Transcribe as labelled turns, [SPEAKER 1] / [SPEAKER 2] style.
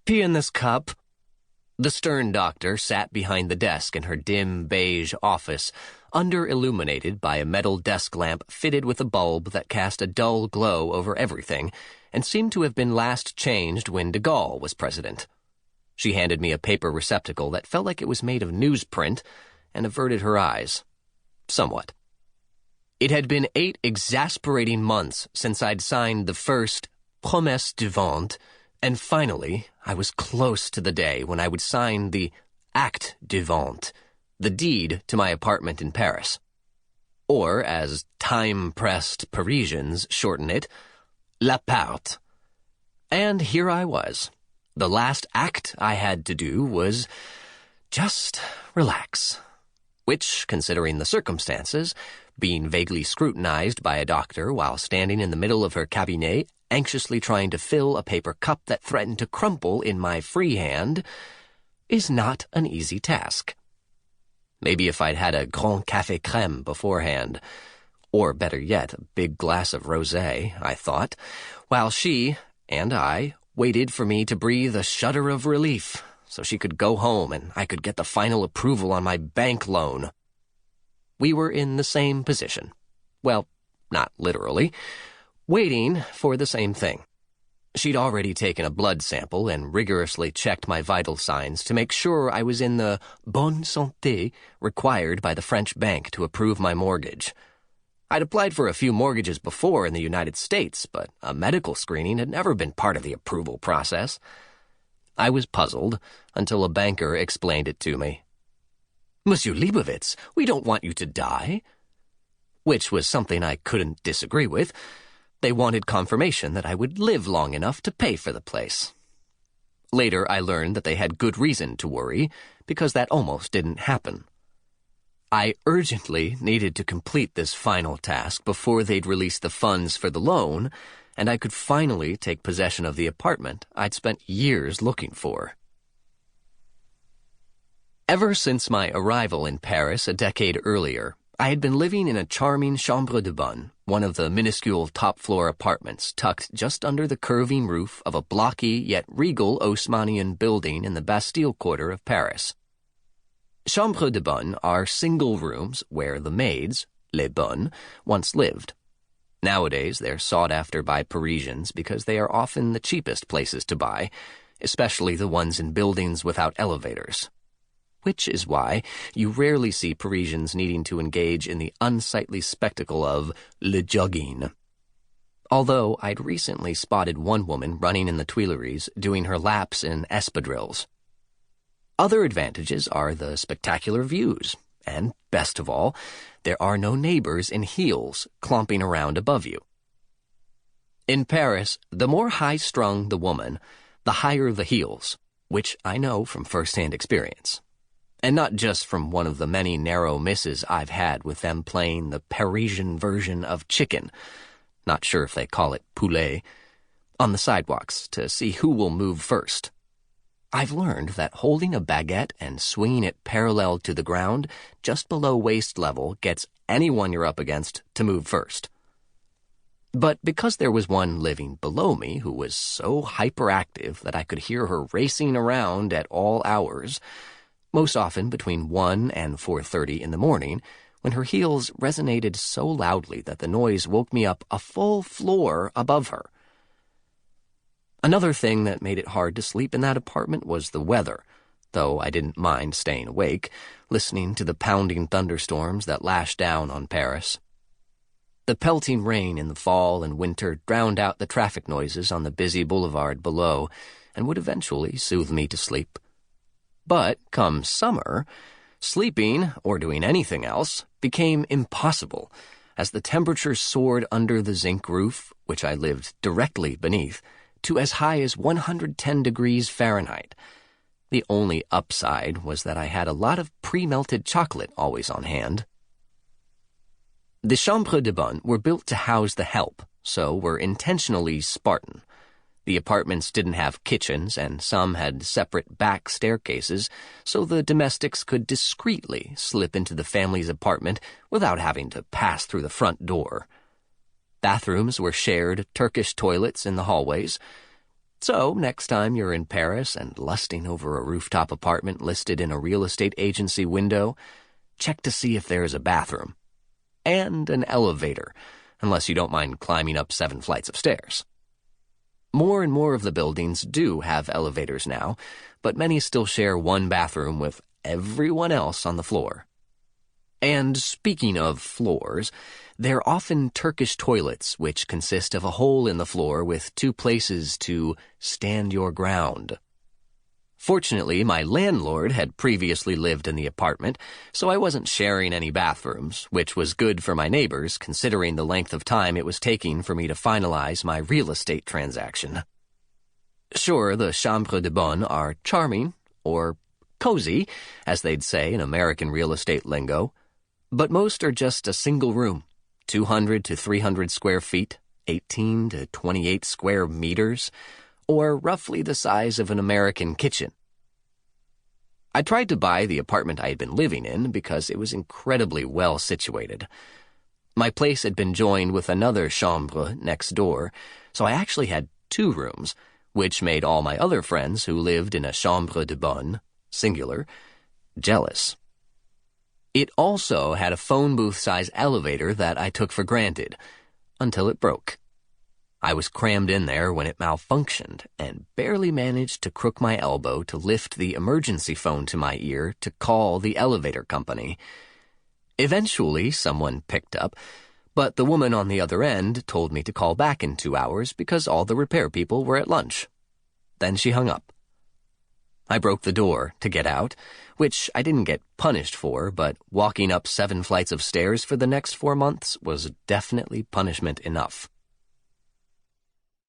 [SPEAKER 1] Pee in this cup." The stern doctor sat behind the desk in her dim beige office, under-illuminated by a metal desk lamp fitted with a bulb that cast a dull glow over everything and seemed to have been last changed when de Gaulle was president. She handed me a paper receptacle that felt like it was made of newsprint and averted her eyes. Somewhat. It had been 8 exasperating months since I'd signed the first promesse de vente, and finally, I was close to the day when I would sign the acte de vente, the deed to my apartment in Paris. Or, as time-pressed Parisians shorten it, l'appart. And here I was. The last act I had to do was just relax. Which, considering the circumstances, being vaguely scrutinized by a doctor while standing in the middle of her cabinet, anxiously trying to fill a paper cup that threatened to crumple in my free hand, is not an easy task. Maybe if I'd had a grand café crème beforehand, or better yet, a big glass of rosé, I thought, while she and I waited for me to breathe a shudder of relief so she could go home and I could get the final approval on my bank loan. We were in the same position. Well, not literally. Waiting for the same thing. She'd already taken a blood sample and rigorously checked my vital signs to make sure I was in the bonne santé required by the French bank to approve my mortgage. I'd applied for a few mortgages before in the United States, but a medical screening had never been part of the approval process. I was puzzled until a banker explained it to me. "Monsieur Lebovitz, we don't want you to die." Which was something I couldn't disagree with. They wanted confirmation that I would live long enough to pay for the place. Later, I learned that they had good reason to worry, because that almost didn't happen. I urgently needed to complete this final task before they'd release the funds for the loan, and I could finally take possession of the apartment I'd spent years looking for. Ever since my arrival in Paris a decade earlier, I had been living in a charming chambre de bonne, one of the minuscule top-floor apartments tucked just under the curving roof of a blocky yet regal Haussmannian building in the Bastille quarter of Paris. Chambres de bonne are single rooms where the maids, les bonnes, once lived. Nowadays, they're sought after by Parisians because they are often the cheapest places to buy, especially the ones in buildings without elevators. Which is why you rarely see Parisians needing to engage in the unsightly spectacle of le jogging. Although I'd recently spotted one woman running in the Tuileries doing her laps in espadrilles. Other advantages are the spectacular views, and, best of all, there are no neighbors in heels clomping around above you. In Paris, the more high-strung the woman, the higher the heels, which I know from first-hand experience. And not just from one of the many narrow misses I've had with them playing the Parisian version of chicken, not sure if they call it poulet, on the sidewalks to see who will move first. I've learned that holding a baguette and swinging it parallel to the ground just below waist level gets anyone you're up against to move first. But because there was one living below me who was so hyperactive that I could hear her racing around at all hours, most often between 1 and 4:30 in the morning, when her heels resonated so loudly that the noise woke me up a full floor above her. Another thing that made it hard to sleep in that apartment was the weather, though I didn't mind staying awake, listening to the pounding thunderstorms that lashed down on Paris. The pelting rain in the fall and winter drowned out the traffic noises on the busy boulevard below and would eventually soothe me to sleep. But, come summer, sleeping, or doing anything else, became impossible, as the temperature soared under the zinc roof, which I lived directly beneath, to as high as 110 degrees Fahrenheit. The only upside was that I had a lot of pre-melted chocolate always on hand. The chambres de bonne were built to house the help, so were intentionally Spartan. The apartments didn't have kitchens, and some had separate back staircases, so the domestics could discreetly slip into the family's apartment without having to pass through the front door. Bathrooms were shared Turkish toilets in the hallways. So, next time you're in Paris and lusting over a rooftop apartment listed in a real estate agency window, check to see if there is a bathroom. And an elevator, unless you don't mind climbing up 7 flights of stairs. More and more of the buildings do have elevators now, but many still share one bathroom with everyone else on the floor. And speaking of floors, they're often Turkish toilets, which consist of a hole in the floor with 2 places to stand your ground. Fortunately, my landlord had previously lived in the apartment, so I wasn't sharing any bathrooms, which was good for my neighbors considering the length of time it was taking for me to finalize my real estate transaction. Sure, the chambres de bonne are charming, or cozy, as they'd say in American real estate lingo, but most are just a single room, 200 to 300 square feet, 18 to 28 square meters, or roughly the size of an American kitchen. I tried to buy the apartment I had been living in because it was incredibly well situated. My place had been joined with another chambre next door, so I actually had 2 rooms, which made all my other friends who lived in a chambre de bonne, singular, jealous. It also had a phone booth-size elevator that I took for granted, until it broke. I was crammed in there when it malfunctioned and barely managed to crook my elbow to lift the emergency phone to my ear to call the elevator company. Eventually, someone picked up, but the woman on the other end told me to call back in 2 hours because all the repair people were at lunch. Then she hung up. I broke the door to get out, which I didn't get punished for, but walking up 7 flights of stairs for the next 4 months was definitely punishment enough.